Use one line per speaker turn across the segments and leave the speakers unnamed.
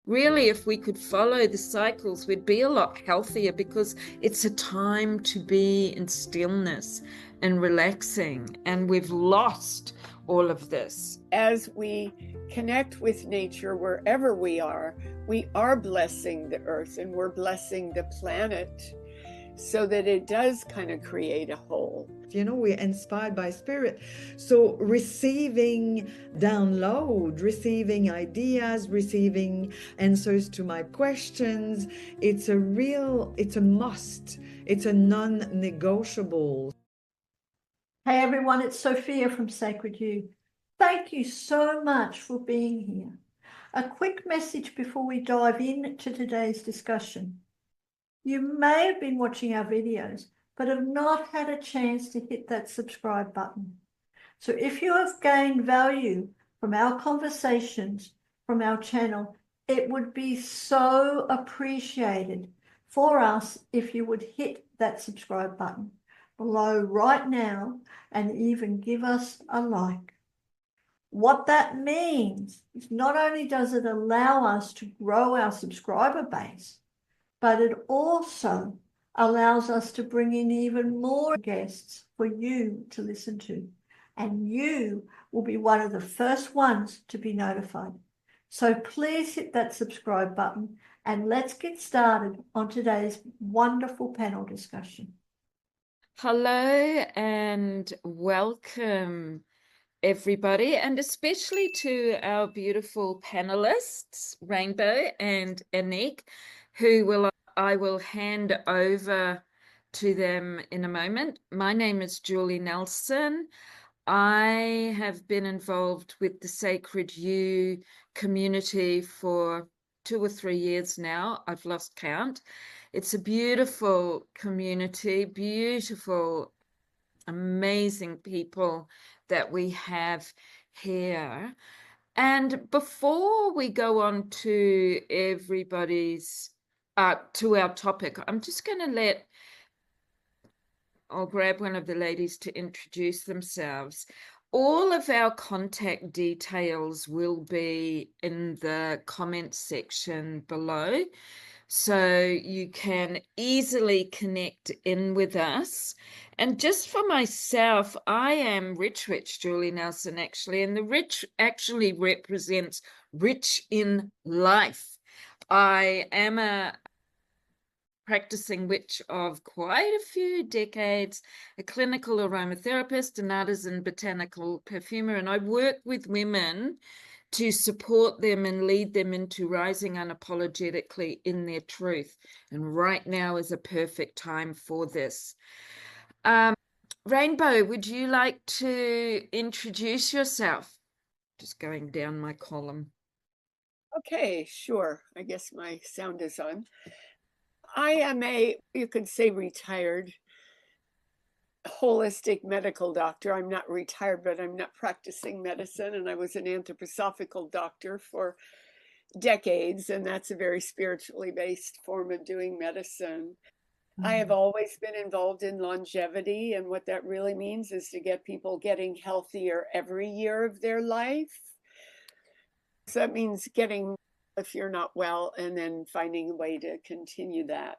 Really, if we could follow the cycles, we'd be a lot healthier, because it's a time to be in stillness and relaxing, and we've lost all of this.
As we connect with nature wherever we are blessing the earth and we're blessing the planet, so that it does kind of create a whole.
You know, we're inspired by spirit. So receiving download, receiving ideas, receiving answers to my questions, it's a must. It's a non-negotiable.
Hey everyone, it's Sophia from Sacred You. Thank you so much for being here. A quick message before we dive into today's discussion. You may have been watching our videos, but have not had a chance to hit that subscribe button. So if you have gained value from our conversations, from our channel, it would be so appreciated for us if you would hit that subscribe button below right now and even give us a like. What that means is not only does it allow us to grow our subscriber base, but it also allows us to bring in even more guests for you to listen to. And you will be one of the first ones to be notified. So please hit that subscribe button and let's get started on today's wonderful panel discussion.
Hello and welcome, everybody, and especially to our beautiful panelists, Rainbow and Anick, who I will hand over to them in a moment. My name is Julie Nelson. I have been involved with the Sacred You community for 2 or 3 years now. I've lost count. It's a beautiful community, beautiful, amazing people that we have here. And before we go on to to our topic, I'm just going to I'll grab one of the ladies to introduce themselves. All of our contact details will be in the comments section below, so you can easily connect in with us. And just for myself, I am Rich Julie Nelson, actually, and the rich actually represents rich in life. I am a practicing witch of quite a few decades, a clinical aromatherapist, an artisan botanical perfumer, and I work with women to support them and lead them into rising unapologetically in their truth. And right now is a perfect time for this. Rainbow, would you like to introduce yourself? Just going down my column.
Okay, sure. I guess my sound is on. I am you could say, retired holistic medical doctor. I'm not retired, but I'm not practicing medicine. And I was an anthroposophical doctor for decades. And that's a very spiritually based form of doing medicine. I have always been involved in longevity. And what that really means is to get people getting healthier every year of their life. So that means getting, if you're not well, and then finding a way to continue that.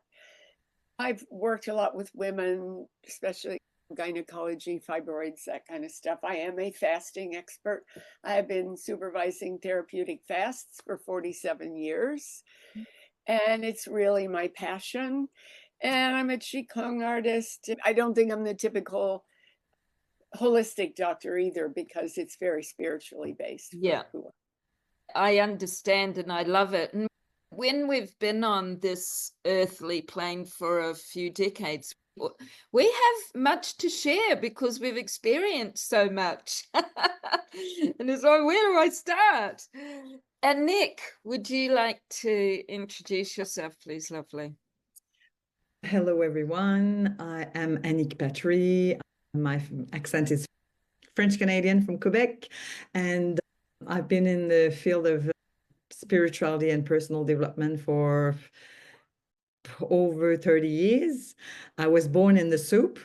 I've worked a lot with women, especially gynecology, fibroids, that kind of stuff. I am a fasting expert. I have been supervising therapeutic fasts for 47 years, and it's really my passion. And I'm a Qigong artist. I don't think I'm the typical holistic doctor either, because it's very spiritually based.
Yeah, I understand and I love it. And when we've been on this earthly plane for a few decades, we have much to share because we've experienced so much. And it's like, where do I start? And Nick, would you like to introduce yourself, please, lovely?
Hello, everyone. I am Anick Patry. My accent is French-Canadian from Quebec, and I've been in the field of spirituality and personal development for over 30 years. I was born in the soup,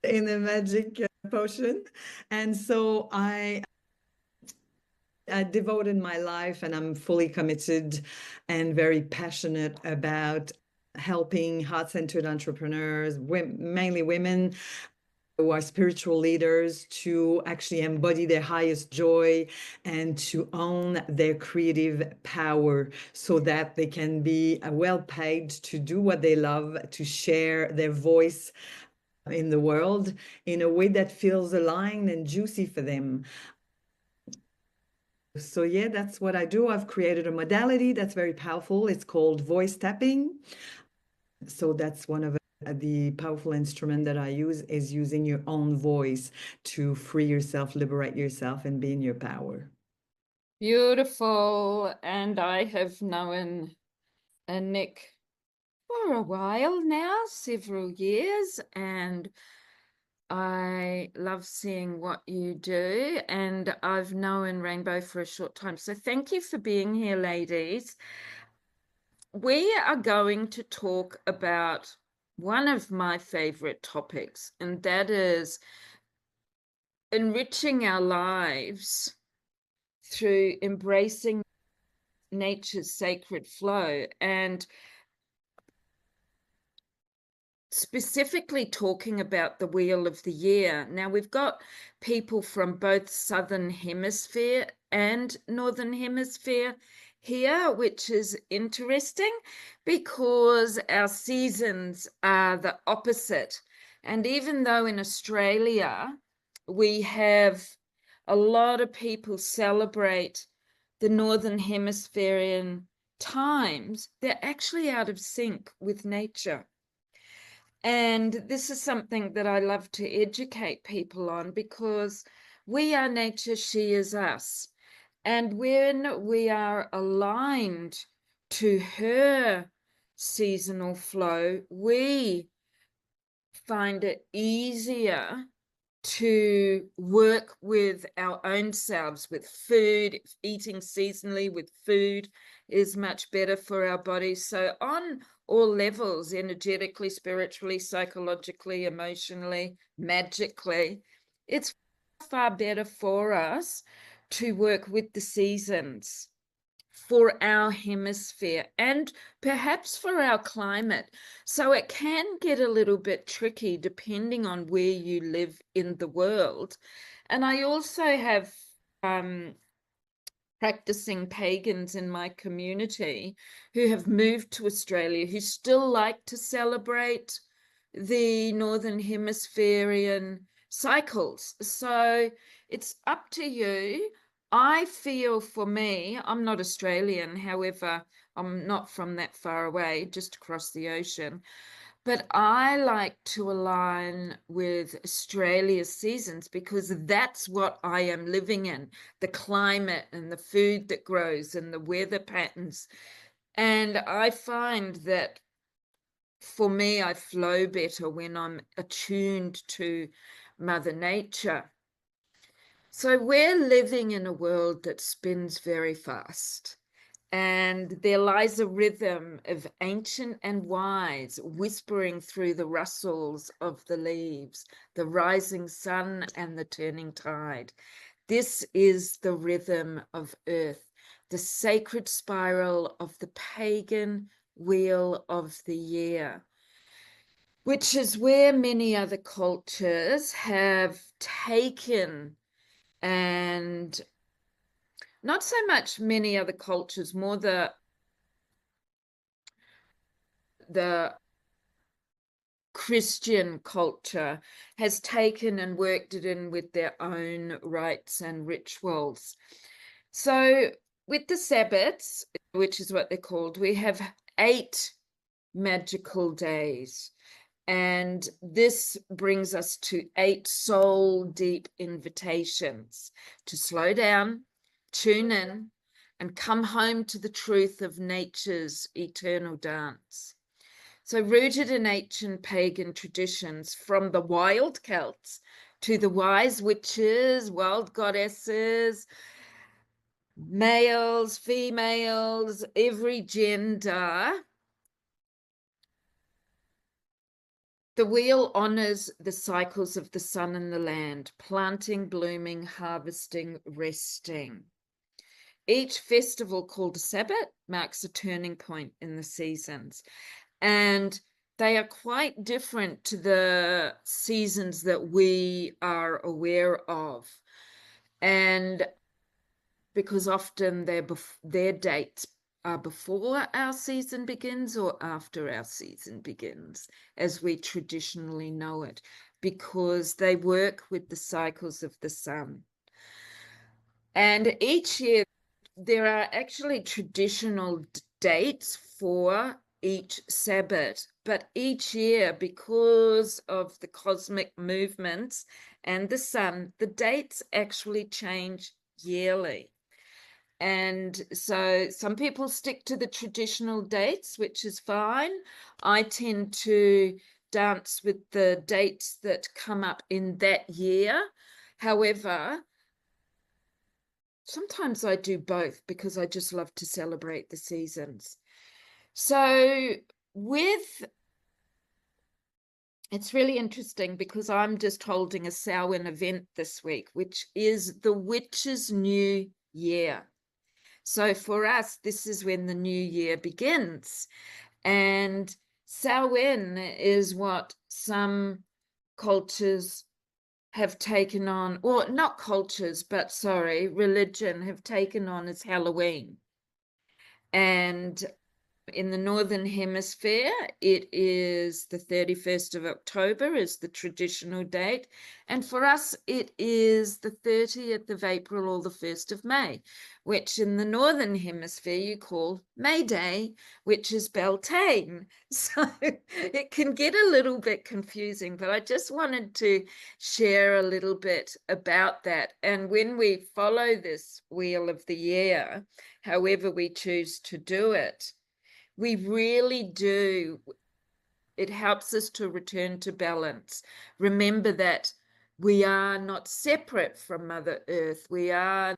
in a magic potion. And so I devoted my life, and I'm fully committed and very passionate about helping heart-centered entrepreneurs, mainly women who are spiritual leaders, to actually embody their highest joy and to own their creative power so that they can be well paid to do what they love, to share their voice in the world in a way that feels aligned and juicy for them. So yeah, that's what I do. I've created a modality that's very powerful. It's called voice tapping. So that's one of the powerful instrument that I use, is using your own voice to free yourself, liberate yourself, and be in your power.
Beautiful. And I have known Anick for a while now, several years, and I love seeing what you do, and I've known Rainbow for a short time. So thank you for being here, ladies. We are going to talk about one of my favorite topics, and that is enriching our lives through embracing nature's sacred flow, and specifically talking about the Wheel of the Year. Now, we've got people from both Southern Hemisphere and Northern Hemisphere here, which is interesting because our seasons are the opposite. And even though in Australia we have a lot of people celebrate the Northern Hemispherian times, they're actually out of sync with nature. And this is something that I love to educate people on, because we are nature, she is us. And when we are aligned to her seasonal flow, we find it easier to work with our own selves, with food. Eating seasonally with food is much better for our bodies. So on all levels, energetically, spiritually, psychologically, emotionally, magically, it's far better for us to work with the seasons for our hemisphere and perhaps for our climate. So it can get a little bit tricky depending on where you live in the world. And I also have practicing pagans in my community who have moved to Australia, who still like to celebrate the Northern Hemispherian cycles. So it's up to you. I feel, for me, I'm not Australian, however, I'm not from that far away, just across the ocean. But I like to align with Australia's seasons because that's what I am living in, the climate and the food that grows and the weather patterns. And I find that for me, I flow better when I'm attuned to Mother Nature. So we're living in a world that spins very fast. And there lies a rhythm of ancient and wise whispering through the rustles of the leaves, the rising sun and the turning tide. This is the rhythm of earth, the sacred spiral of the pagan wheel of the year, which is where many other cultures have taken, and not so much many other cultures, more the Christian culture has taken and worked it in with their own rites and rituals. So with the Sabbats, which is what they're called, we have 8 magical days. And this brings us to 8 soul deep invitations to slow down, tune in, and come home to the truth of nature's eternal dance. So rooted in ancient pagan traditions, from the wild Celts to the wise witches, wild goddesses, males, females, every gender, the wheel honors the cycles of the sun and the land, planting, blooming, harvesting, resting. each festival called a Sabbat marks a turning point in the seasons. And they are quite different to the seasons that we are aware of. And because often their dates are before our season begins or after our season begins, as we traditionally know it, because they work with the cycles of the sun. And each year, there are actually traditional dates for each Sabbath, but each year, because of the cosmic movements and the sun, the dates actually change yearly. And so some people stick to the traditional dates, which is fine. I tend to dance with the dates that come up in that year. However, sometimes I do both because I just love to celebrate the seasons. So it's really interesting because I'm just holding a Samhain event this week, which is the Witch's New Year. So for us, this is when the new year begins. And Samhain is what some cultures have taken on, or not cultures, but sorry, religion have taken on as Halloween. And in the Northern Hemisphere, it is the 31st of October is the traditional date. And for us, it is the 30th of April or the 1st of May, which in the Northern Hemisphere you call May Day, which is Beltane. So it can get a little bit confusing, but I just wanted to share a little bit about that. And when we follow this wheel of the year, however we choose to do it, we really do. It helps us to return to balance. Remember that we are not separate from Mother Earth. We are,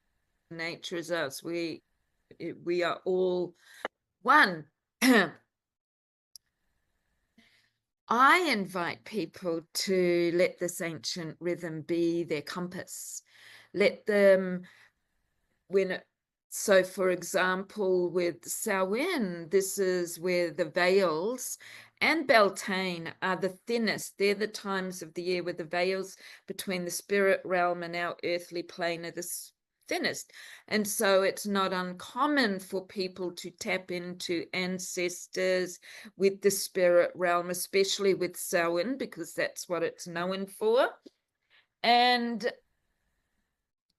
nature is us. We are all one. I invite people to let this ancient rhythm be their compass. Let them, so for example, with Samhain, this is where the veils and Beltane are the thinnest. They're the times of the year where the veils between the spirit realm and our earthly plane are the thinnest. And so it's not uncommon for people to tap into ancestors with the spirit realm, especially with Samhain, because that's what it's known for. And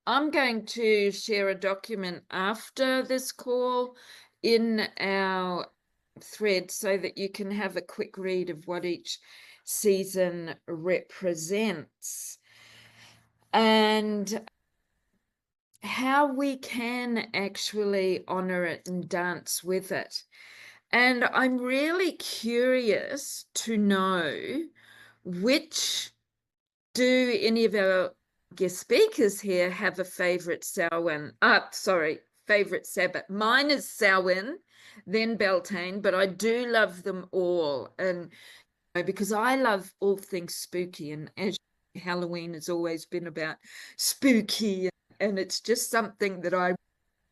I'm going to share a document after this call in our thread so that you can have a quick read of what each season represents and how we can actually honor it and dance with it. And I'm really curious to know do any of our guest speakers here have a favorite Samhain? Favorite Sabbath. Mine is Samhain, then Beltane, but I do love them all. And because I love all things spooky, and as Halloween has always been about spooky, and it's just something that I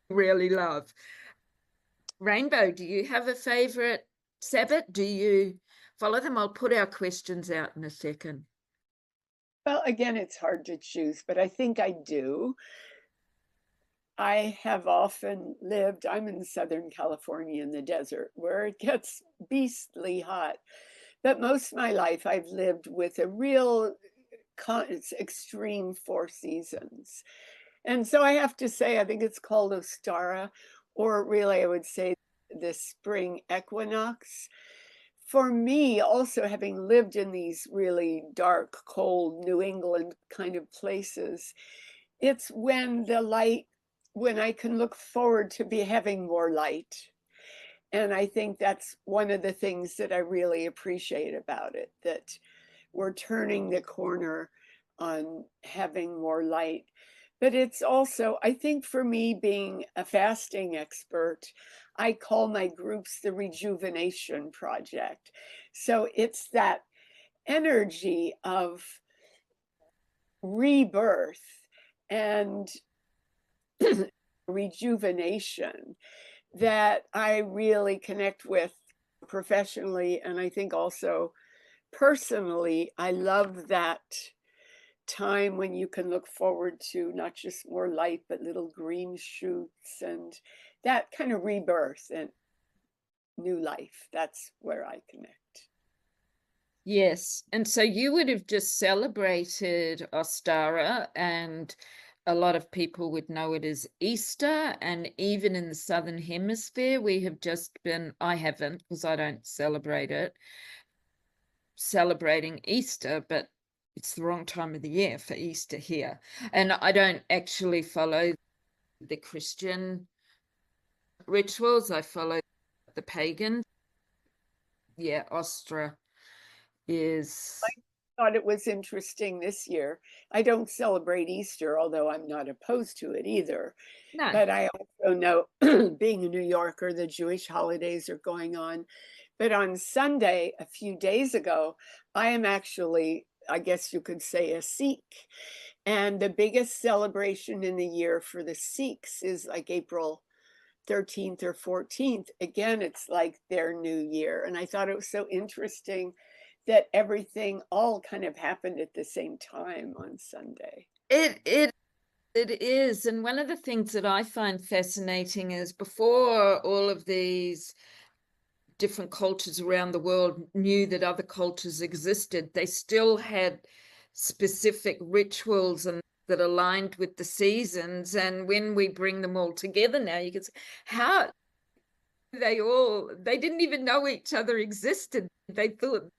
really love. Rainbow, do you have a favorite Sabbath? Do you follow them? I'll put our questions out in a second.
Well, again, it's hard to choose, but I think I do. I have often lived, I'm in Southern California in the desert where it gets beastly hot. But most of my life, I've lived with a real extreme 4 seasons. And so I have to say, I think it's called Ostara, or really I would say the spring equinox. For me, also having lived in these really dark, cold New England kind of places, it's when I can look forward to having more light. And I think that's one of the things that I really appreciate about it, that we're turning the corner on having more light. But it's also, I think for me, being a fasting expert, I call my groups the Rejuvenation Project. So it's that energy of rebirth and rejuvenation that I really connect with professionally, and I think also personally. I love that time when you can look forward to not just more light, but little green shoots and that kind of rebirth and new life. That's where I connect.
Yes. And so you would have just celebrated Ostara, and a lot of people would know it as Easter. And even in the Southern Hemisphere, we have just been, I haven't because I don't celebrate it, celebrating Easter, but it's the wrong time of the year for Easter here. And I don't actually follow the Christian rituals, I follow the pagan. Yeah, Ostra is.
I thought it was interesting this year. I don't celebrate Easter, although I'm not opposed to it either.
No.
But I also know, being a New Yorker, the Jewish holidays are going on. But on Sunday, a few days ago, I am actually, I guess you could say, a Sikh. And the biggest celebration in the year for the Sikhs is like April 13th or 14th. Again, it's like their new year. And I thought it was so interesting that everything all kind of happened at the same time on Sunday.
It is. And one of the things that I find fascinating is before all of these different cultures around the world knew that other cultures existed, they still had specific rituals and that aligned with the seasons. And when we bring them all together now, you can say, how they didn't even know each other existed. They thought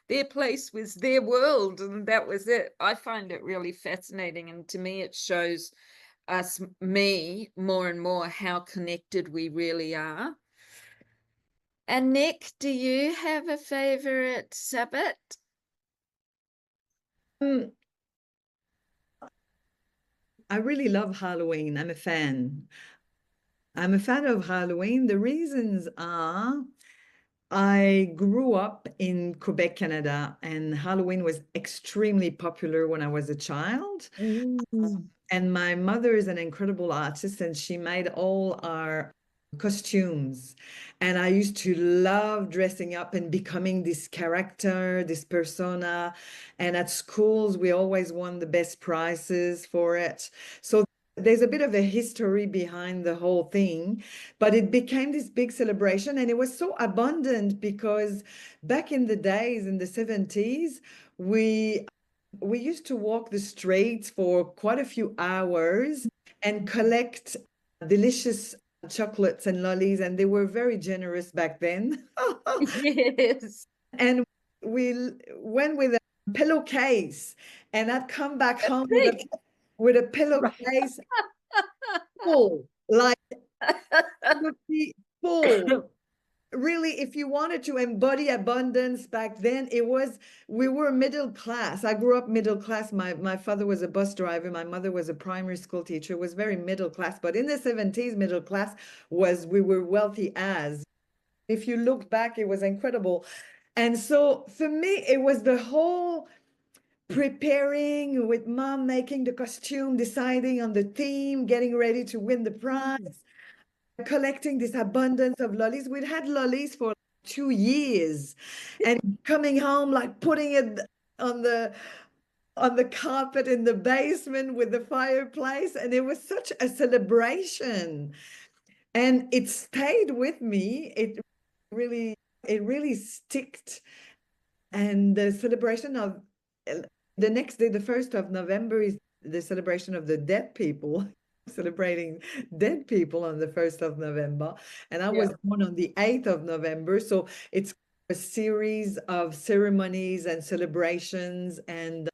their place was their world and that was it. I find it really fascinating, and to me it shows me more and more how connected we really are. And Nick, do you have a favorite Sabbath?
I really love Halloween. I'm a fan. I'm a fan of Halloween. The reasons are I grew up in Quebec, Canada, and Halloween was extremely popular when I was a child. And my mother is an incredible artist, and she made all our costumes. And I used to love dressing up and becoming this character, this persona. And at schools, we always won the best prizes for it. So there's a bit of a history behind the whole thing, but it became this big celebration. And it was so abundant because back in the days, in the 70s, we used to walk the streets for quite a few hours and collect delicious chocolates and lollies, and they were very generous back then.
Yes.
And we went with a pillowcase, and I'd come back home with a pillowcase full, like full. Really, if you wanted to embody abundance back then, we were middle class. I grew up middle class. My father was a bus driver. My mother was a primary school teacher. It was very middle class. But in the 70s, middle class we were wealthy as. If you look back, it was incredible. And so for me, it was the whole preparing with mom, making the costume, deciding on the theme, getting ready to win the prize, collecting this abundance of lollies. We'd had lollies for 2 years, and coming home, like putting it on the carpet in the basement with the fireplace, and it was such a celebration, and it stayed with me. It really sticked. And the celebration of the next day, the 1st of November, is the celebration of the dead people. Celebrating dead people on the 1st of November. And I was born on the 8th of November. So it's a series of ceremonies and celebrations. And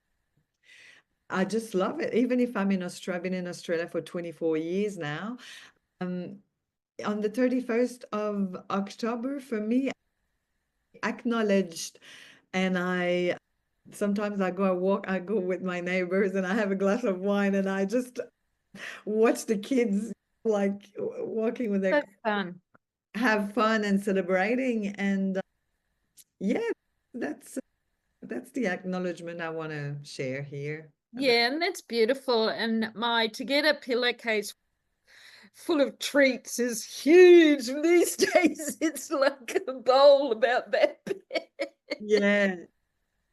I just love it. Even if I've been in Australia for 24 years now. On the 31st of October, for me, acknowledged, and sometimes I go with my neighbors and I have a glass of wine and I just watch the kids like walking with their
fun.
Have fun and celebrating. And yeah, that's the acknowledgement I want to share here.
Yeah, and that's beautiful. And to get a pillowcase full of treats is huge. These days, it's like a bowl about that big.
Yeah.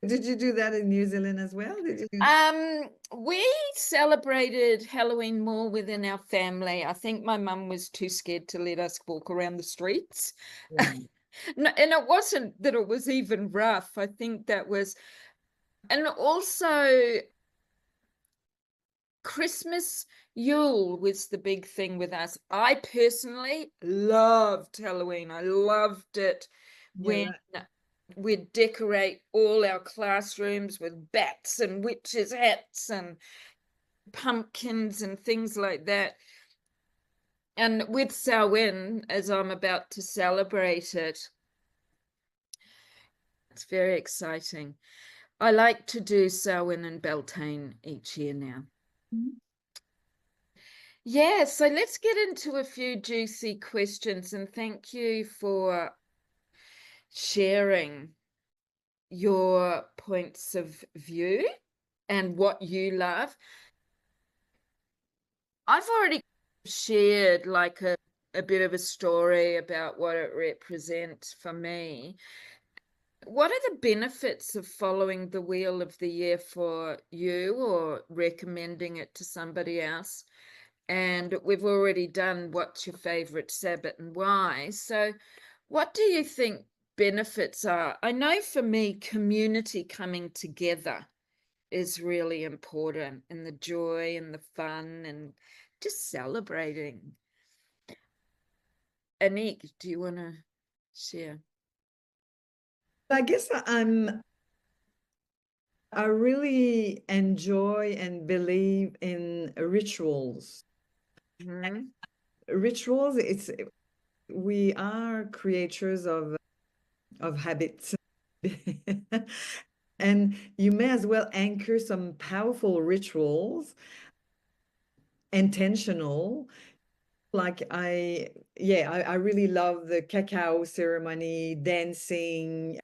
Did you do that in New Zealand as well? Did you?
We celebrated Halloween more within our family. I think my mum was too scared to let us walk around the streets.
Right.
No, and it wasn't that it was even rough. I think that was, and also Christmas Yule was the big thing with us. I personally loved Halloween. I loved it
Yeah,
when
right.
we'd decorate all our classrooms with bats and witches' hats and pumpkins and things like that. And with Samhain, as I'm about to celebrate it, it's very exciting. I like to do Samhain and Beltane each year now.
Mhm.
Yeah, so let's get into a few juicy questions, and thank you for sharing your points of view and what you love. I've already shared like a bit of a story about what it represents for me. What are the benefits of following the wheel of the year for you or recommending it to somebody else? And we've already done what's your favorite Sabbath and why. So what do you think benefits are? I know for me, community coming together is really important, and the joy and the fun and just celebrating. Anick, do you want to share?
I guess I really enjoy and believe in rituals.
Mm-hmm.
Rituals, we are creatures of habits. And you may as well anchor some powerful rituals, intentional. Like I really love the cacao ceremony, dancing,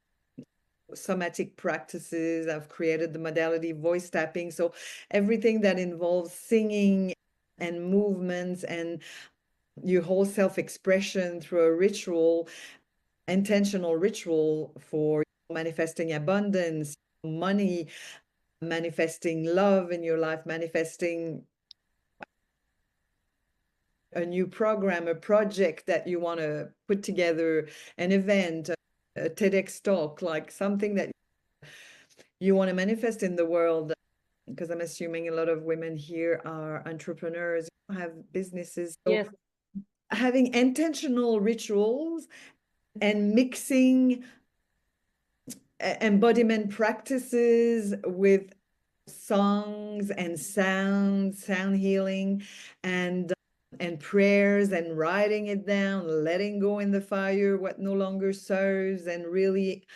somatic practices. I've created the modality voice tapping. So everything that involves singing and movements and your whole self-expression through a ritual, intentional ritual for manifesting abundance, money, manifesting love in your life, manifesting a new program, a project that you want to put together, an event, a TEDx talk, like something that you want to manifest in the world. Because I'm assuming a lot of women here are entrepreneurs, have businesses. So
Yes.
having intentional rituals and mixing embodiment practices with songs and sound healing, and prayers, and writing it down, letting go in the fire what no longer serves, and really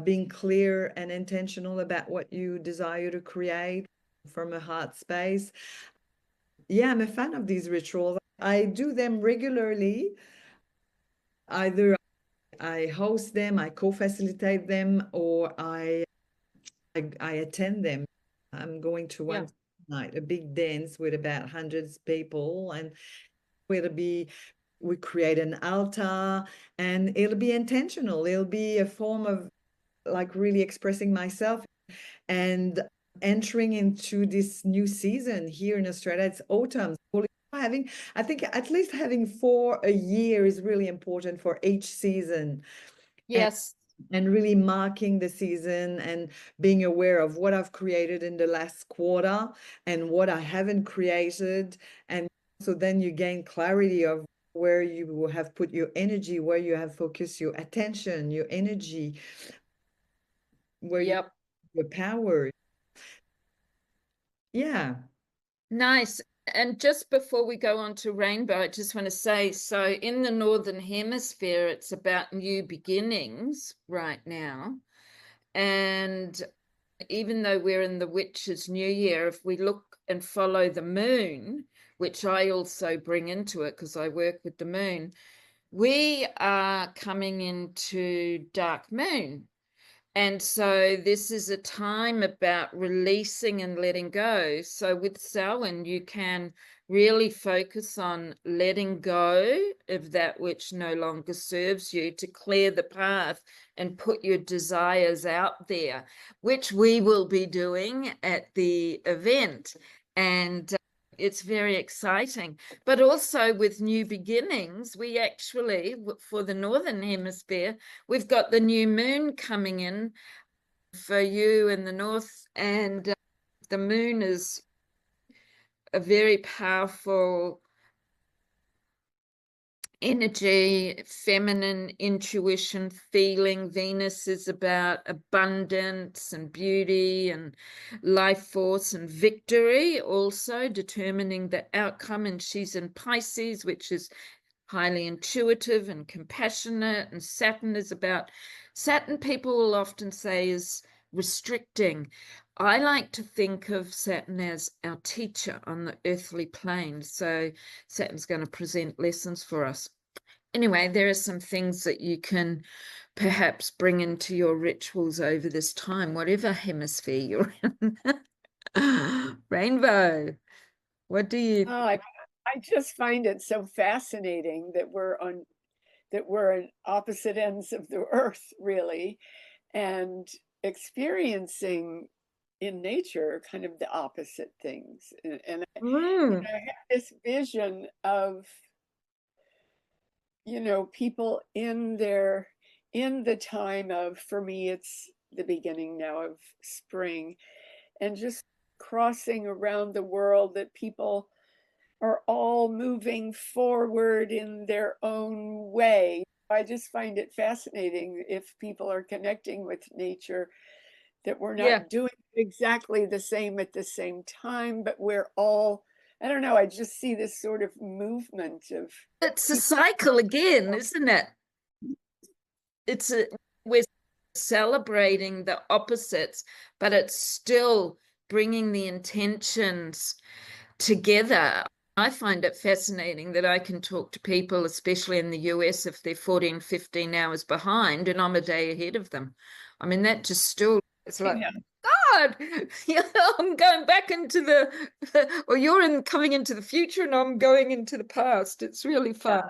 being clear and intentional about what you desire to create from a heart space. Yeah, I'm a fan of these rituals. I do them regularly. Either I host them, I co-facilitate them, or I attend them. I'm going to
Yeah.
one night, a big dance with about hundreds of people, and we create an altar, and it'll be intentional. It'll be a form of like really expressing myself and entering into this new season here in Australia. It's autumn. So I think at least having 4 a year is really important for each season.
Yes.
And really marking the season and being aware of what I've created in the last quarter and what I haven't created. And so then you gain clarity of where you have put your energy, where you have focused your attention, your energy, where you
Yep.
your power. Yeah.
Nice. And just before we go on to rainbow, I just want to say, so in the Northern Hemisphere, it's about new beginnings right now. And even though we're in the witch's new year, if we look and follow the moon, which I also bring into it because I work with the moon, we are coming into dark moon. And so this is a time about releasing and letting go. So with Samhain, you can really focus on letting go of that which no longer serves you, to clear the path and put your desires out there, which we will be doing at the event. And it's very exciting. But also with new beginnings, we actually, for the Northern Hemisphere, we've got the new moon coming in for you in the north, and the moon is a very powerful energy, feminine intuition, feeling. Venus is about abundance and beauty and life force and victory, also determining the outcome. And she's in Pisces, which is highly intuitive and compassionate. And Saturn is about, Saturn people will often say is restricting. I like to think of Saturn as our teacher on the earthly plane. So Saturn's going to present lessons for us. Anyway, there are some things that you can perhaps bring into your rituals over this time, whatever hemisphere you're in. Rainbow, what do you?
Oh, I just find it so fascinating that we're on opposite ends of the earth, really, and experiencing in nature kind of the opposite things. And I have this vision of, people in the time of, for me, it's the beginning now of spring, and just crossing around the world, that people are all moving forward in their own way. I just find it fascinating if people are connecting with nature, that we're not doing exactly the same at the same time, but we're all, I don't know, I just see this sort of movement of.
It's a cycle again, isn't it? We're celebrating the opposites, but it's still bringing the intentions together. I find it fascinating that I can talk to people, especially in the US, if they're 14, 15 hours behind, and I'm a day ahead of them. I mean, that just still, it's like, God, I'm going back into or you're coming into the future and I'm going into the past. It's really fun.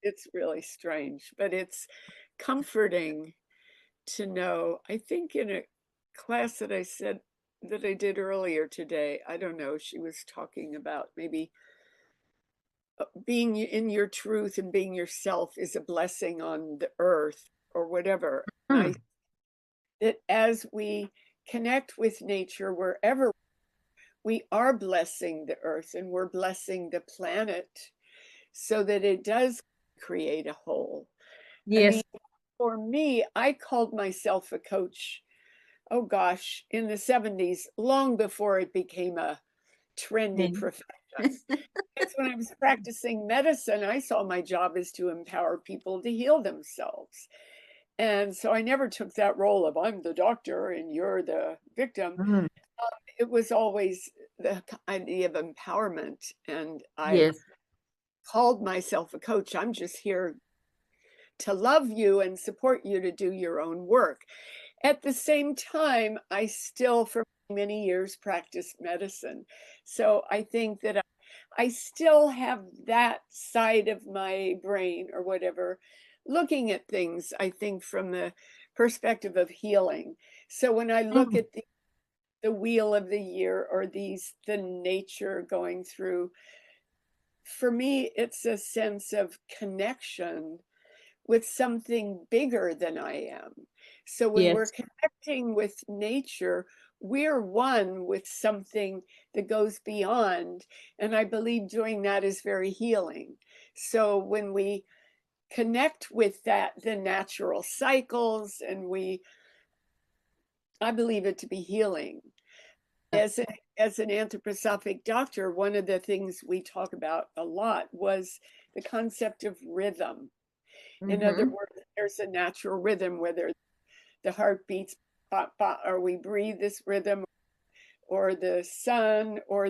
It's really strange, but it's comforting to know. I think in a class that I did earlier today, I don't know, she was talking about maybe being in your truth and being yourself is a blessing on the earth or whatever. That as we connect with nature wherever, we are blessing the earth and we're blessing the planet, so that it does create a whole.
Yes.
I mean, for me, I called myself a coach, oh gosh, in the 70s, long before it became a trendy profession. It's when I was practicing medicine, I saw my job as to empower people to heal themselves. And so I never took that role of, I'm the doctor and you're the victim. It was always the idea of empowerment. And I called myself a coach. I'm just here to love you and support you to do your own work. At the same time, I still, for many years, practiced medicine. So I think that I still have that side of my brain or whatever, looking at things, I think, from the perspective of healing. So when I look at the wheel of the year, or the nature going through, for me, it's a sense of connection with something bigger than I am. So when we're connecting with nature, we're one with something that goes beyond. And I believe doing that is very healing. So when we connect with that, the natural cycles, and I believe it to be healing. As an anthroposophic doctor, one of the things we talk about a lot was the concept of rhythm. In other words, there's a natural rhythm, whether the heart beats, or we breathe this rhythm, or the sun, or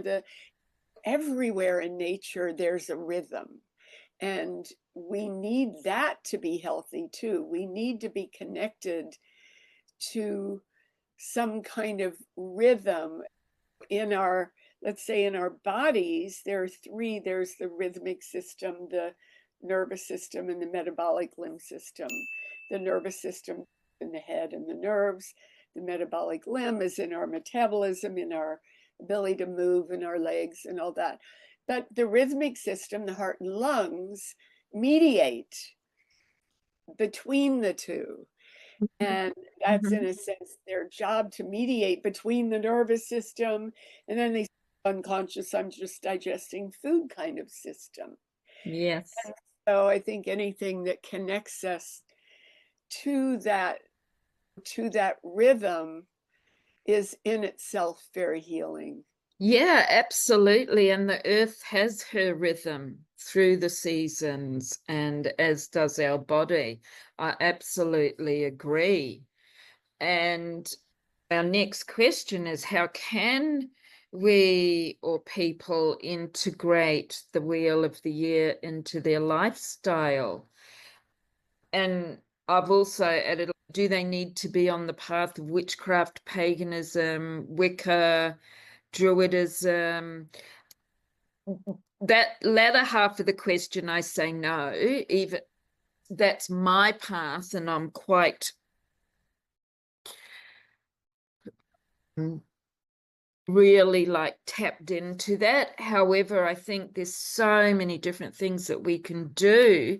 everywhere in nature, there's a rhythm. And we need that to be healthy too. We need to be connected to some kind of rhythm in our let's say in our bodies, there are three. There's the rhythmic system, the nervous system, and the metabolic limb system. The nervous system in the head and the nerves. The metabolic limb is in our metabolism, in our ability to move, in our legs and all that. But the rhythmic system, the heart and lungs, mediate between the two. And that's in a sense their job, to mediate between the nervous system and then the unconscious, I'm just digesting food kind of system.
Yes.
And so I think anything that connects us to that rhythm is in itself very healing.
Yeah, absolutely. And the earth has her rhythm through the seasons, and as does our body. I absolutely agree. And our next question is, how can we or people integrate the wheel of the year into their lifestyle? And I've also added, do they need to be on the path of witchcraft, paganism, Wicca, Druidism? That latter half of the question, I say no. Even that's my path, and I'm quite really like tapped into that. However, I think there's so many different things that we can do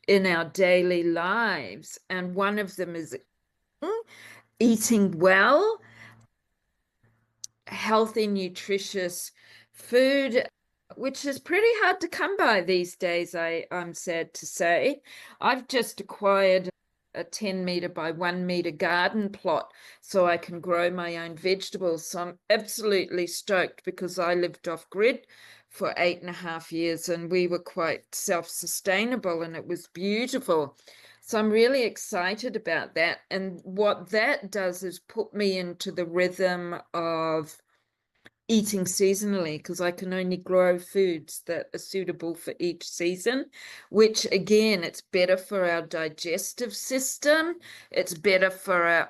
in our daily lives, and one of them is eating well, healthy, nutritious food, which is pretty hard to come by these days, I'm sad to say. I've just acquired a 10-meter by 1-meter garden plot so I can grow my own vegetables. So I'm absolutely stoked, because I lived off grid for 8.5 years and we were quite self-sustainable, and it was beautiful. So I'm really excited about that. And what that does is put me into the rhythm of eating seasonally, because I can only grow foods that are suitable for each season, which again, it's better for our digestive system. It's better for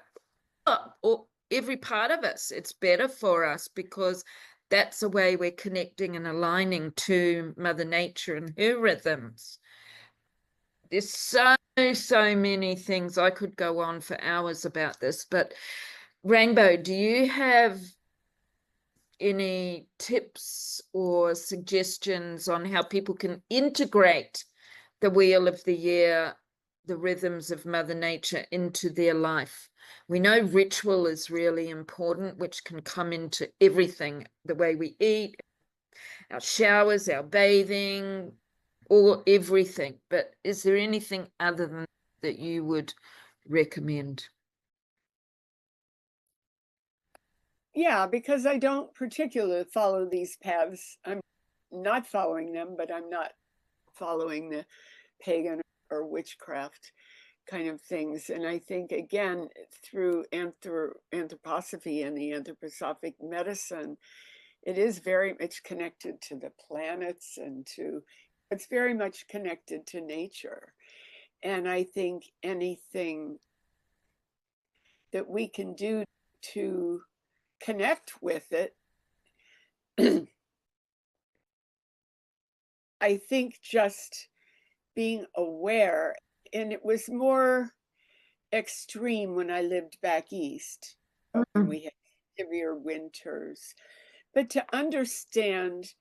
every part of us. It's better for us, because that's the way we're connecting and aligning to Mother Nature and her rhythms. There's so many things. I could go on for hours about this, but Rainbow, do you have any tips or suggestions on how people can integrate the wheel of the year, the rhythms of Mother Nature, into their life? We know ritual is really important, which can come into everything, the way we eat, our showers, our bathing, or everything. But is there anything other than that you would recommend?
Yeah, because I don't particularly follow these paths. I'm not following them, but I'm not following the pagan or witchcraft kind of things. And I think, again, through anthroposophy and the anthroposophic medicine, it is very much connected to the planets and it's very much connected to nature. And I think anything that we can do to connect with it, I think just being aware, and it was more extreme when I lived back east, when we had severe winters, but to understand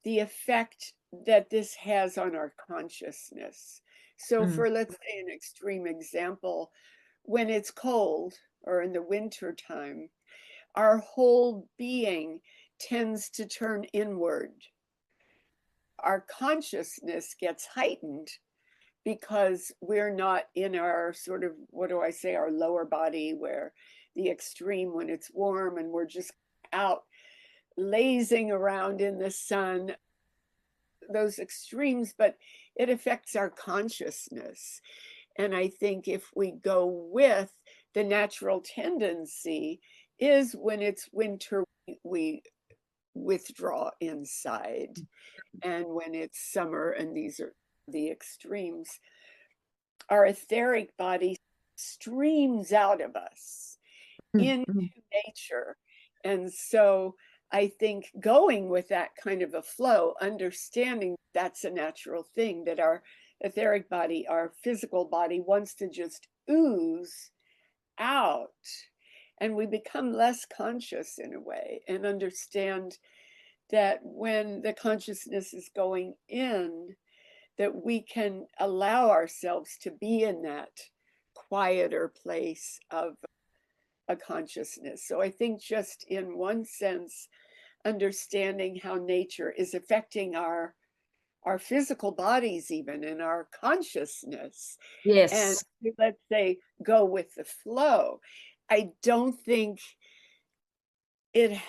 the effect that this has on our consciousness. So for, let's say, an extreme example, when it's cold or in the winter time, our whole being tends to turn inward. Our consciousness gets heightened because we're not in our sort of, what do I say, our lower body, where the extreme when it's warm and we're just out lazing around in the sun, those extremes, but it affects our consciousness. And I think if we go with the natural tendency is when it's winter, we withdraw inside. And when it's summer, and these are the extremes, our etheric body streams out of us into nature. And so I think going with that kind of a flow, understanding that's a natural thing, that our etheric body, our physical body wants to just ooze out, and we become less conscious in a way, and understand that when the consciousness is going in, that we can allow ourselves to be in that quieter place of a consciousness. So I think just in one sense, understanding how nature is affecting our physical bodies, even in our consciousness, and
Yes.
let's say go with the flow. I don't think it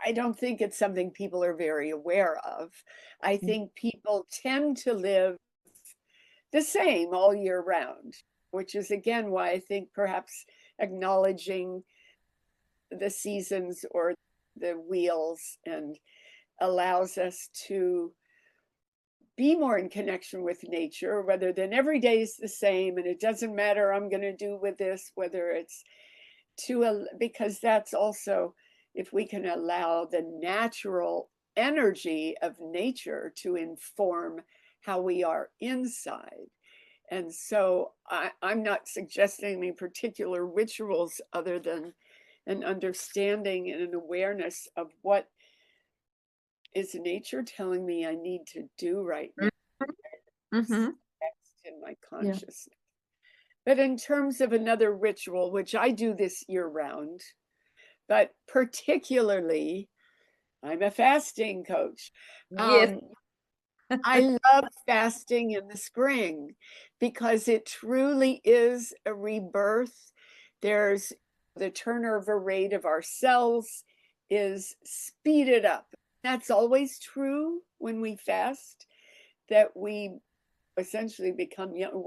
I don't think it's something people are very aware of. I think people tend to live the same all year round, which is again why I think perhaps acknowledging the seasons or the wheels and allows us to be more in connection with nature rather than every day is the same and it doesn't matter I'm going to do with this, whether it's because that's also, if we can allow the natural energy of nature to inform how we are inside. And so I'm not suggesting any particular rituals other than an understanding and an awareness of what is nature telling me I need to do right now.
Mm-hmm.
In my consciousness. But in terms of another ritual, which I do this year round, but particularly, I'm a fasting coach.
Yes.
I love fasting in the spring because it truly is a rebirth. There's the turnover rate of our cells is speeded up. That's always true when we fast, that we essentially become young.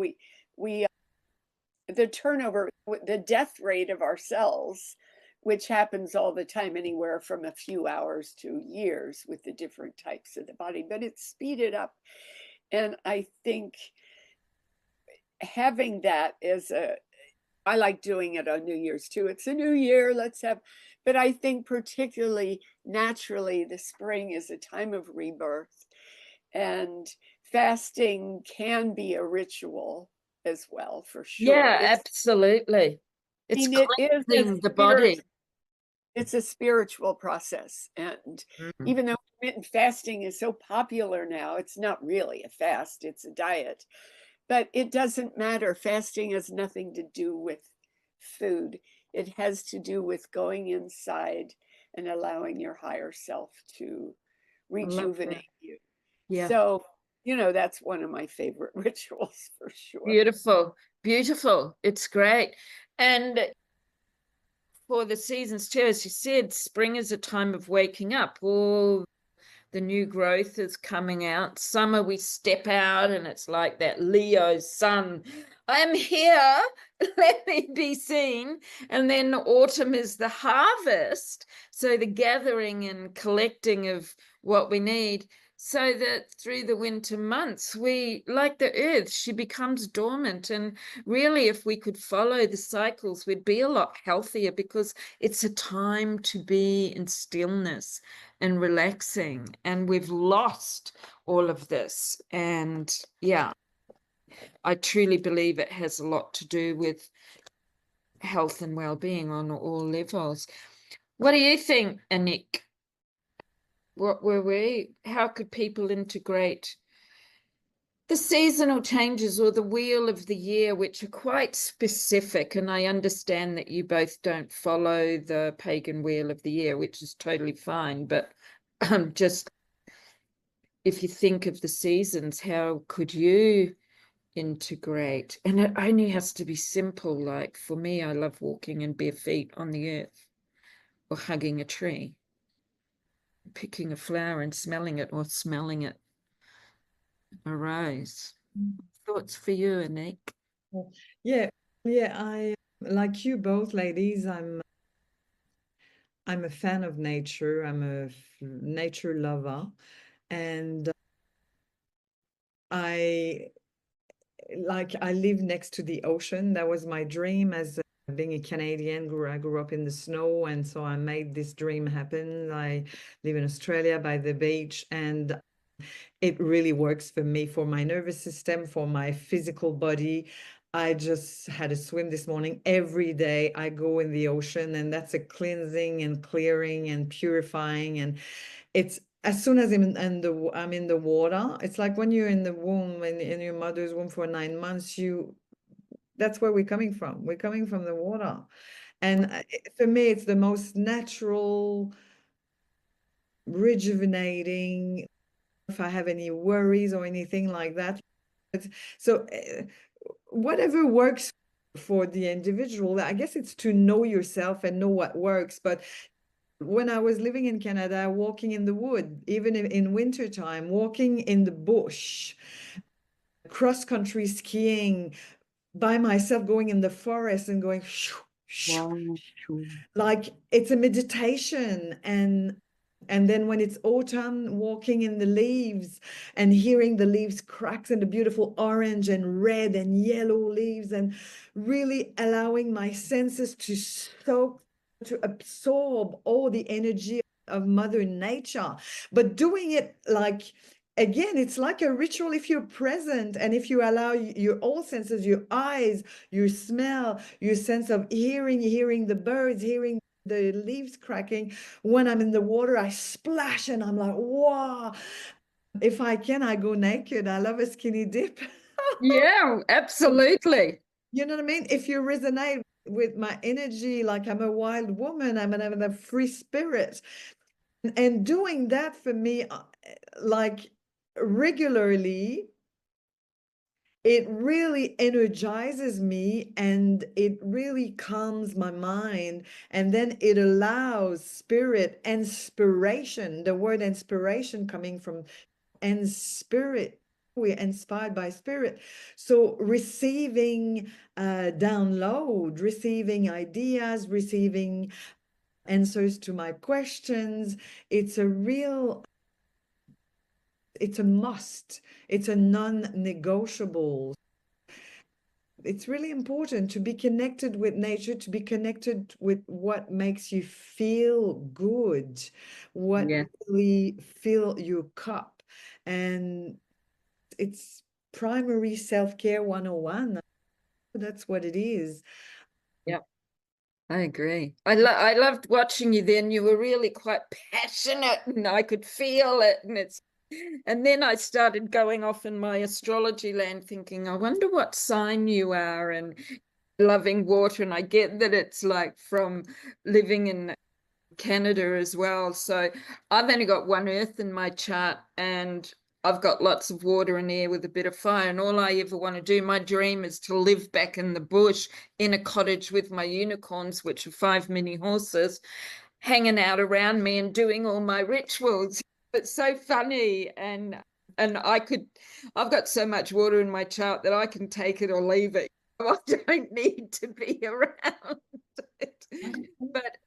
The turnover, the death rate of our cells, which happens all the time, anywhere from a few hours to years with the different types of the body, but it's speeded up. And I think having that as I like doing it on New Year's too. It's a new year, but I think particularly naturally, the spring is a time of rebirth, and fasting can be a ritual as well, for sure.
Yeah, absolutely. It's
It is
cleansing the body.
it's a spiritual process. And even though intermittent fasting is so popular now, it's not really a fast, it's a diet. But it doesn't matter. Fasting has nothing to do with food. It has to do with going inside and allowing your higher self to rejuvenate you.
Yeah.
So, that's one of my favorite rituals for sure.
Beautiful. Beautiful. It's great. And for the seasons too, as you said, spring is a time of waking up. All the new growth is coming out. Summer, we step out and it's like that Leo sun. I'm here. Let me be seen. And then autumn is the harvest. So the gathering and collecting of what we need, so that through the winter months, we, like the earth, she becomes dormant. And really, if we could follow the cycles, we'd be a lot healthier, because it's a time to be in stillness and relaxing. And we've lost all of this. And yeah, I truly believe it has a lot to do with health and well-being on all levels. What do you think, Anick? How could people integrate the seasonal changes or the wheel of the year, which are quite specific? And I understand that you both don't follow the pagan wheel of the year, which is totally fine. But just if you think of the seasons, how could you integrate? And it only has to be simple. Like for me, I love walking in bare feet on the earth, or hugging a tree, picking a flower and smelling it, or smelling it arise. Thoughts for you, Anick?
Yeah, I like you both, ladies. I'm a fan of nature. I'm a nature lover, and I live next to the ocean. That was my dream as being a Canadian, I grew up in the snow, and so I made this dream happen. I live in Australia by the beach, and it really works for me, for my nervous system, for my physical body. I just had a swim this morning. Every day I go in the ocean, and that's a cleansing and clearing and purifying. And it's as soon as I'm in the water, it's like when you're in the womb, in your mother's womb for 9 months, that's where we're coming from. We're coming from the water. And for me, it's the most natural, rejuvenating. If I have any worries or anything like that. So whatever works for the individual, I guess it's to know yourself and know what works. But when I was living in Canada, walking in the wood, even in wintertime, walking in the bush, cross-country skiing by myself, going in the forest and going shoo, shoo, shoo. Like it's a meditation. And then when it's autumn, walking in the leaves and hearing the leaves cracks and the beautiful orange and red and yellow leaves, and really allowing my senses to absorb all the energy of Mother Nature, but doing it like, again, it's like a ritual if you're present and if you allow your all senses, your eyes, your smell, your sense of hearing the birds, hearing the leaves cracking. When I'm in the water, I splash and I'm like, wow. If I can, I go naked. I love a skinny dip.
Yeah, absolutely.
You know what I mean? If you resonate with my energy, like I'm a wild woman, I'm a free spirit. And doing that for me, like regularly, it really energizes me and it really calms my mind. And then it allows spirit, inspiration, the word inspiration coming from and spirit. We're inspired by spirit. So receiving download, receiving ideas, receiving answers to my questions, it's a must. It's a non-negotiable. It's really important to be connected with nature, to be connected with what makes you feel good, what really fill your cup. And it's primary self-care 101. That's what it is.
Yeah, I agree. I loved watching you then. You were really quite passionate and I could feel it. And then I started going off in my astrology land thinking, I wonder what sign you are, and loving water. And I get that it's like from living in Canada as well. So I've only got one earth in my chart, and I've got lots of water and air with a bit of fire. And all I ever want to do, my dream is to live back in the bush in a cottage with my unicorns, which are 5 mini horses, hanging out around me and doing all my rituals. It's so funny. And I've got so much water in my chart that I can take it or leave it. I don't need to be around it. But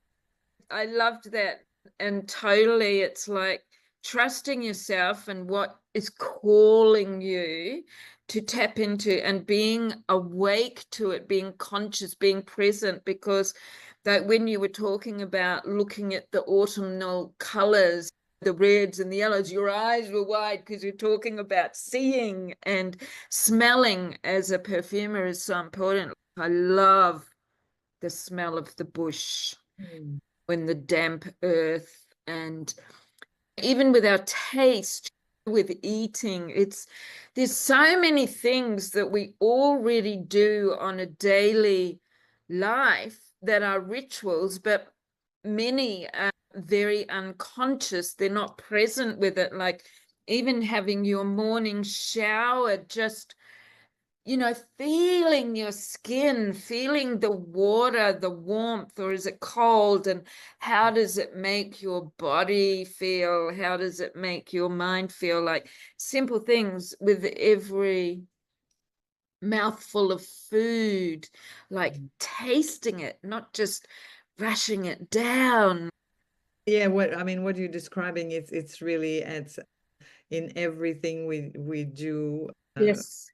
I loved that. And totally, it's like trusting yourself and what is calling you to tap into, and being awake to it, being conscious, being present. Because that when you were talking about looking at the autumnal colors, the reds and the yellows, your eyes were wide because you're talking about seeing, and smelling as a perfumer is so important. I love the smell of the bush when the damp earth, and even with our taste, with eating, there's so many things that we already do on a daily life that are rituals, but many are very unconscious. They're not present with it. Like even having your morning shower, just feeling your skin, feeling the water, the warmth, or is it cold? And how does it make your body feel? How does it make your mind feel? Like simple things with every mouthful of food, like tasting it, not just rushing it down.
Yeah, what you're describing, it's really in everything we do.
Yes.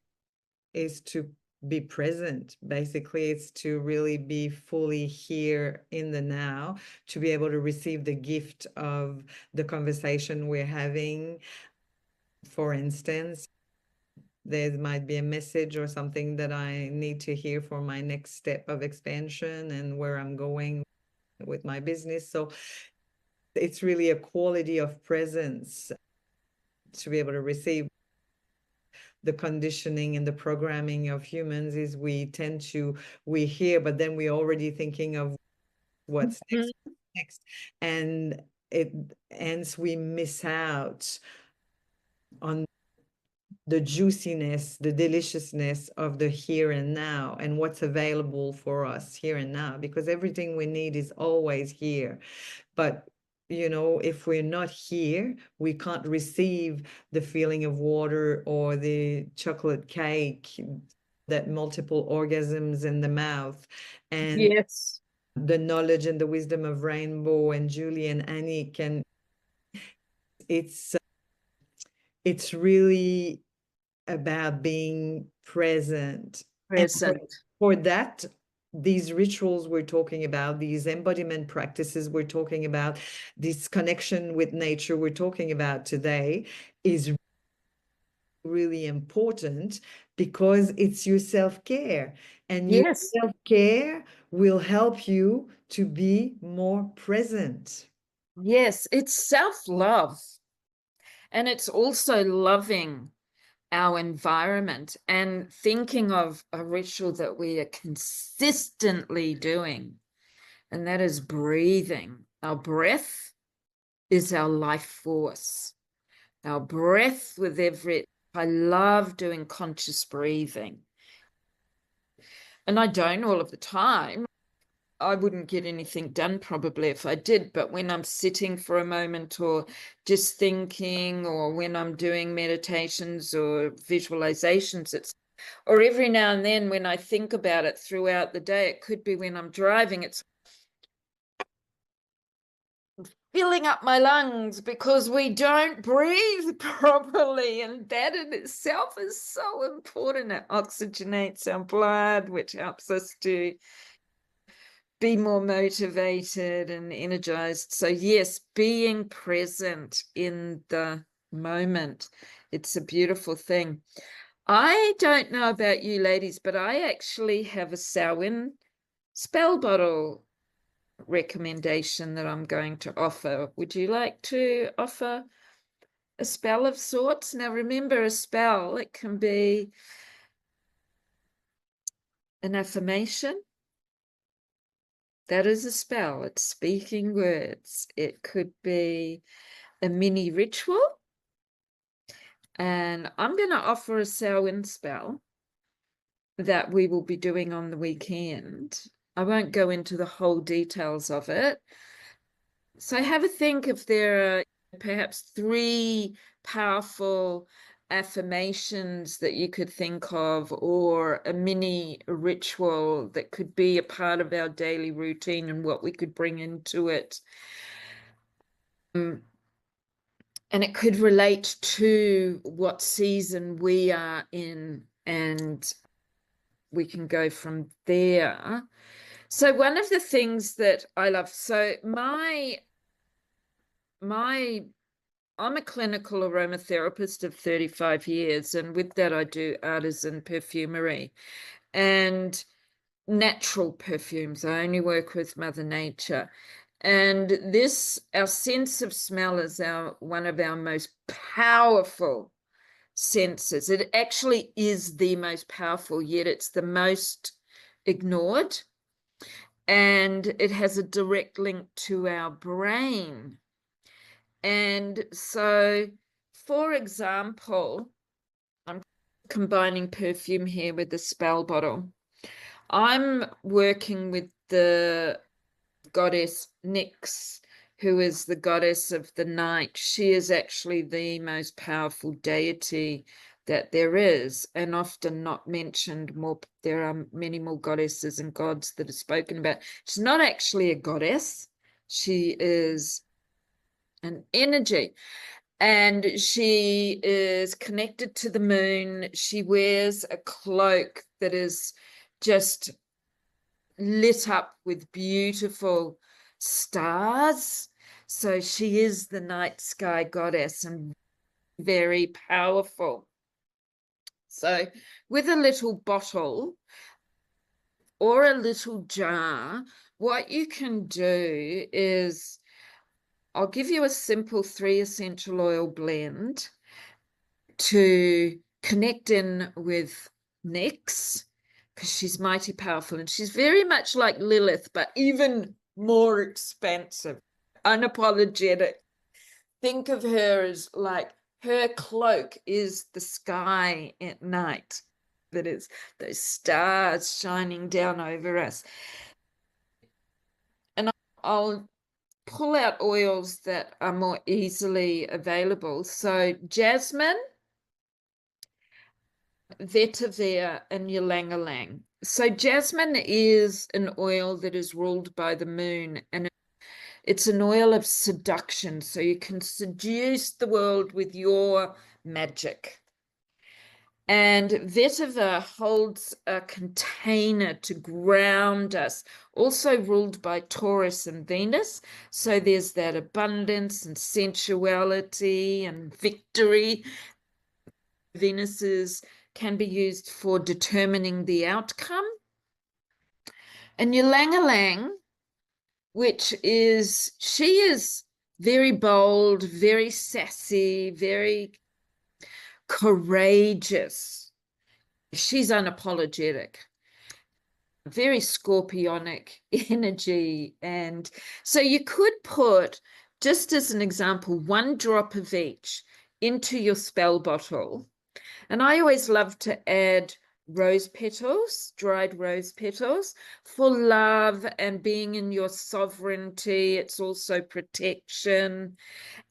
Is to be present. Basically, it's to really be fully here in the now, to be able to receive the gift of the conversation we're having. For instance, there might be a message or something that I need to hear for my next step of expansion and where I'm going with my business. So it's really a quality of presence to be able to receive. The conditioning and the programming of humans is we hear, but then we're already thinking of what's next. And hence we miss out on the juiciness, the deliciousness of the here and now and what's available for us here and now, because everything we need is always here. But if we're not here, we can't receive the feeling of water or the chocolate cake, that multiple orgasms in the mouth, and
Yes.
the knowledge and the wisdom of Rainbow and Julie and Anick. And it's really about being present.
Present.
And for that, these rituals we're talking about, these embodiment practices we're talking about, this connection with nature we're talking about today is really important, because it's your self-care, and your
Yes.
self-care will help you to be more present.
Yes, it's self-love. And it's also loving our environment and thinking of a ritual that we are consistently doing, and that is breathing. Our breath is our life force. Our breath with I love doing conscious breathing. And I don't all of the time. I wouldn't get anything done probably if I did, but when I'm sitting for a moment or just thinking, or when I'm doing meditations or visualizations, or every now and then when I think about it throughout the day, it could be when I'm driving, it's filling up my lungs because we don't breathe properly, and that in itself is so important. It oxygenates our blood, which helps us to be more motivated and energized. So yes, being present in the moment, it's a beautiful thing. I don't know about you ladies, but I actually have a Samhain spell bottle recommendation that I'm going to offer. Would you like to offer a spell of sorts? Now remember, a spell, it can be an affirmation. That is a spell. It's speaking words. It could be a mini ritual. And I'm going to offer a Samhain spell that we will be doing on the weekend. I won't go into the whole details of it. So have a think if there are perhaps 3 powerful affirmations that you could think of, or a mini ritual that could be a part of our daily routine and what we could bring into it. And it could relate to what season we are in, and we can go from there. So one of the things that I love, so I'm a clinical aromatherapist of 35 years, and with that I do artisan perfumery and natural perfumes. I only work with Mother Nature. And our sense of smell is one of our most powerful senses. It actually is the most powerful, yet it's the most ignored. And it has a direct link to our brain. And so, for example, I'm combining perfume here with the spell bottle. I'm working with the goddess Nyx, who is the goddess of the night. She is actually the most powerful deity that there is, and often not mentioned more. There are many more goddesses and gods that are spoken about. She's not actually a goddess. She is an energy. And she is connected to the moon. She wears a cloak that is just lit up with beautiful stars. So she is the night sky goddess and very powerful. So with a little bottle or a little jar, what you can do is, I'll give you a simple 3 essential oil blend to connect in with Nyx, because she's mighty powerful and she's very much like Lilith, but even more expansive, unapologetic. Think of her as like her cloak is the sky at night. That is those stars shining down over us. And I'll pull out oils that are more easily available. So jasmine, vetiver, and ylang ylang. So jasmine is an oil that is ruled by the moon, and it's an oil of seduction. So you can seduce the world with your magic. And vetiver holds a container to ground us, also ruled by Taurus and Venus. So there's that abundance and sensuality and victory. Venuses can be used for determining the outcome. And ylang ylang, which is, she is very bold, very sassy, very courageous. She's unapologetic, very scorpionic energy. And so you could put, just as an example, 1 drop of each into your spell bottle. And I always love to add rose petals, dried rose petals, for love and being in your sovereignty. It's also protection.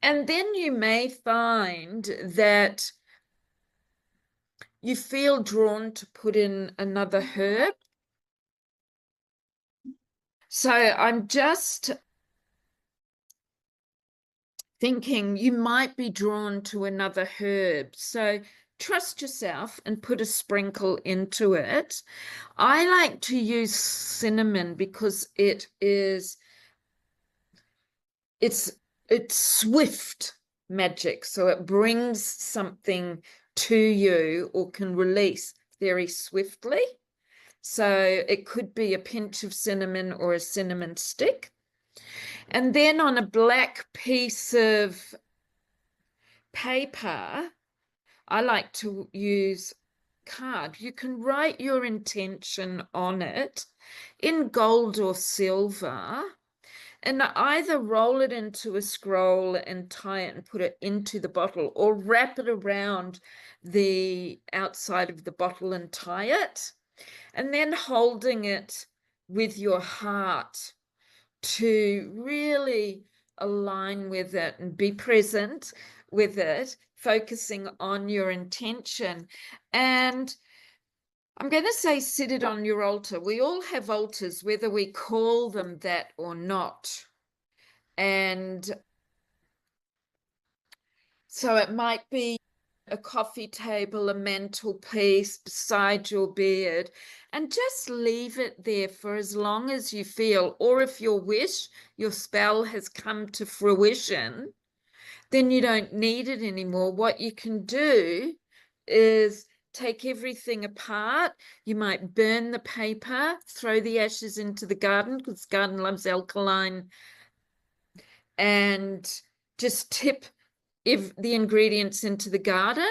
And then you may find that you feel drawn to put in another herb. So I'm just thinking you might be drawn to another herb. So trust yourself and put a sprinkle into it. I like to use cinnamon because it's swift magic. So it brings something to you or can release very swiftly. So it could be a pinch of cinnamon or a cinnamon stick. And then on a black piece of paper, I like to use card. You can write your intention on it in gold or silver, and either roll it into a scroll and tie it and put it into the bottle, or wrap it around the outside of the bottle and tie it, and then holding it with your heart to really align with it and be present with it, focusing on your intention. And I'm going to say, sit it on your altar. We all have altars, whether we call them that or not. And so it might be a coffee table, a mantelpiece beside your bed, and just leave it there for as long as you feel. Or if your wish, your spell has come to fruition, then you don't need it anymore. What you can do is take everything apart. You might burn the paper, throw the ashes into the garden, because the garden loves alkaline, and just tip the ingredients into the garden,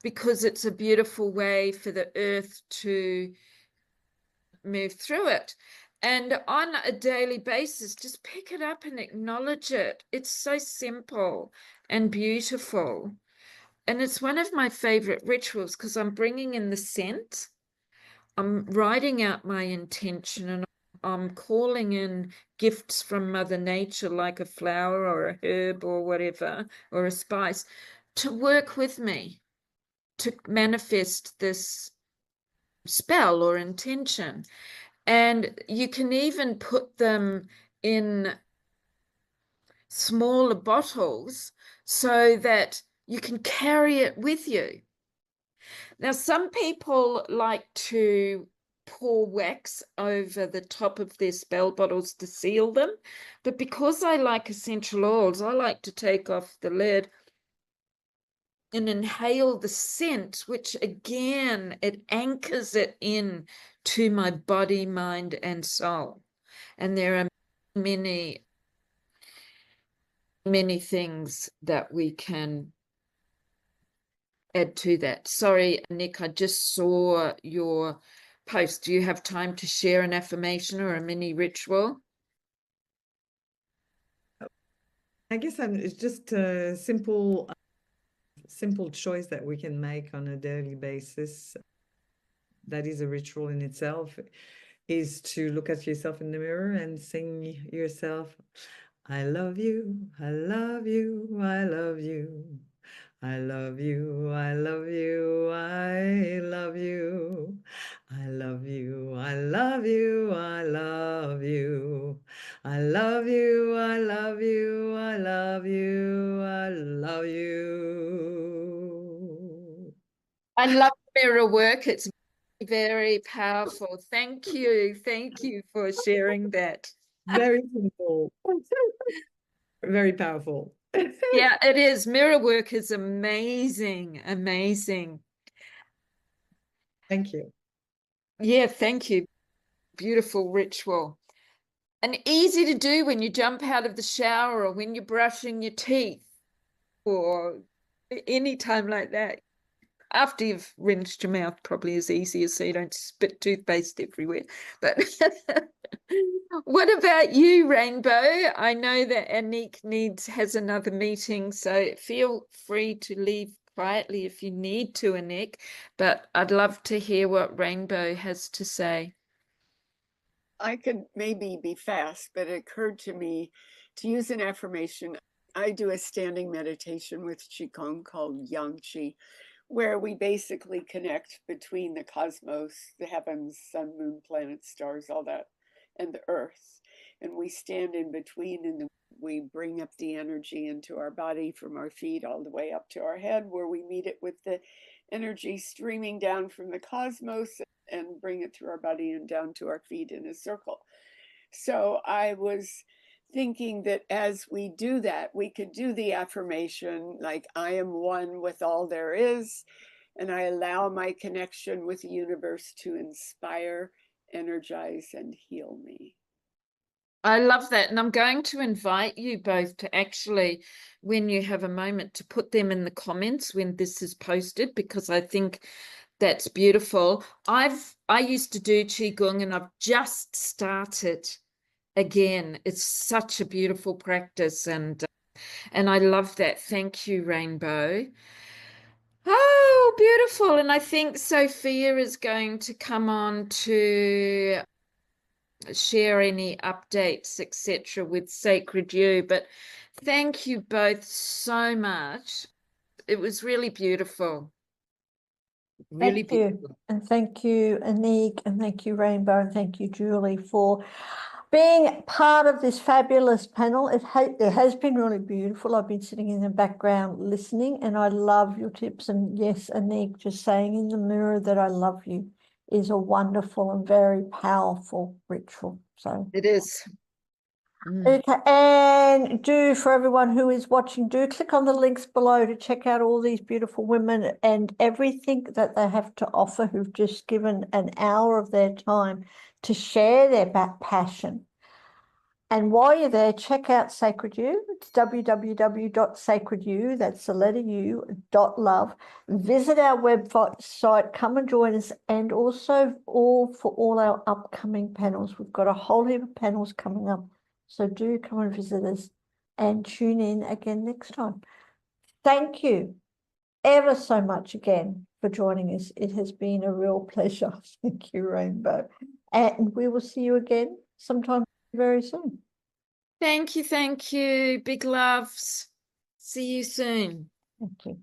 because it's a beautiful way for the earth to move through it. And on a daily basis, just pick it up and acknowledge it. It's so simple and beautiful. And it's one of my favorite rituals, because I'm bringing in the scent. I'm writing out my intention, and I'm calling in gifts from Mother Nature, like a flower or a herb or whatever, or a spice, to work with me to manifest this spell or intention. And you can even put them in smaller bottles so that you can carry it with you. Now, some people like to pour wax over the top of their spell bottles to seal them, but because I like essential oils, I like to take off the lid and inhale the scent, which again, it anchors it in to my body, mind, and soul. And there are many, many things that we can add to that. Sorry, Nick, I just saw your post. Do you have time to share an affirmation or a mini ritual?
I guess it's just a simple choice that we can make on a daily basis. That is a ritual in itself, is to look at yourself in the mirror and sing yourself, I love you, I love you, I love you. I love you, I love you, I love you. I love you, I love you, I love you. I love you, I love you, I love you, I love you.
I love mirror work. It's very powerful. Thank you. Thank you for sharing that.
Very simple. Very powerful.
Yeah, it is. Mirror work is amazing. Amazing.
Thank you.
Yeah, thank you. Beautiful ritual. And easy to do when you jump out of the shower or when you're brushing your teeth or any time like that. After you've rinsed your mouth, probably is easier so you don't spit toothpaste everywhere. But what about you, Rainbow? I know that Anick has another meeting, so feel free to leave quietly if you need to, Anick. But I'd love to hear what Rainbow has to say.
I could maybe be fast, but it occurred to me to use an affirmation. I do a standing meditation with Qigong called Yang Qi, where we basically connect between the cosmos, the heavens, sun, moon, planets, stars, all that, and the earth. And we stand in between and we bring up the energy into our body from our feet all the way up to our head, where we meet it with the energy streaming down from the cosmos and bring it through our body and down to our feet in a circle. So I was thinking that as we do that, we could do the affirmation like, I am one with all there is, and I allow my connection with the universe to inspire, energize, and heal me.
I love that. And I'm going to invite you both to actually, when you have a moment, to put them in the comments when this is posted, because I think that's beautiful. I used to do Qigong and I've just started again. It's such a beautiful practice, and I love that. Thank you, Rainbow. Oh, beautiful. And I think Sophia is going to come on to share any updates, etc., with Sacred You. But thank you both so much. It was really beautiful. Really
Thank you.
beautiful.
And thank you, Anick, and thank you, Rainbow, and thank you, Julie, for being part of this fabulous panel. It has been really beautiful. I've been sitting in the background listening, and I love your tips. And yes, Anick, just saying in the mirror that I love you is a wonderful and very powerful ritual. So
It is.
okay, and do, for everyone who is watching, do click on the links below to check out all these beautiful women and everything that they have to offer, who've just given an hour of their time to share their passion. And while you're there, check out Sacred You. It's www.sacredyou, that's the letter U, .love. Visit our website, come and join us, and also for all our upcoming panels. We've got a whole heap of panels coming up. So do come and visit us and tune in again next time. Thank you ever so much again for joining us. It has been a real pleasure. Thank you, Rainbow. And we will see you again sometime very soon.
Thank you. Thank you. Big loves. See you soon.
Thank you.